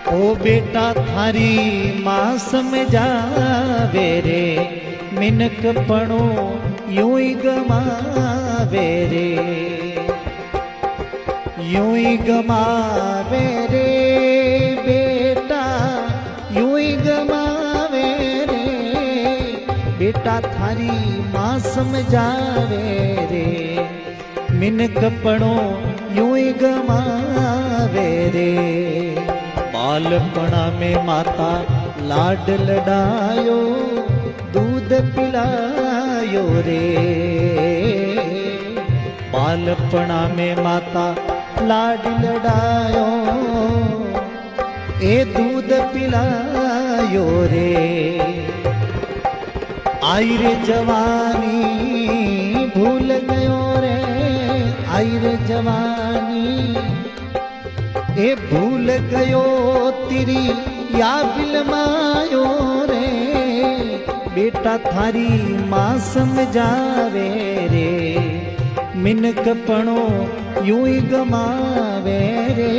ओ बेटा थारी माँ समझावे रे, मिनक पणो यूं ही गमावे रे, यूं ही गमावे रे बेटा, यूं ही गमावे रे। बेटा थारी माँ समझावे रे, मिनक पणो यूं ही गमावे रे। बालपणा में माता लाड लडायो, दूध पिलायो रे। बालपणा में माता लाड लडायो, ए दूध पिलायो रे। आई रे जवानी भूल गयो रे, आई रे जवानी ए भूल गयो तेरी या बिलमायो रे। बेटा थारी माँ समझावे रे, मिनक पणो यूं ही गमावे रे।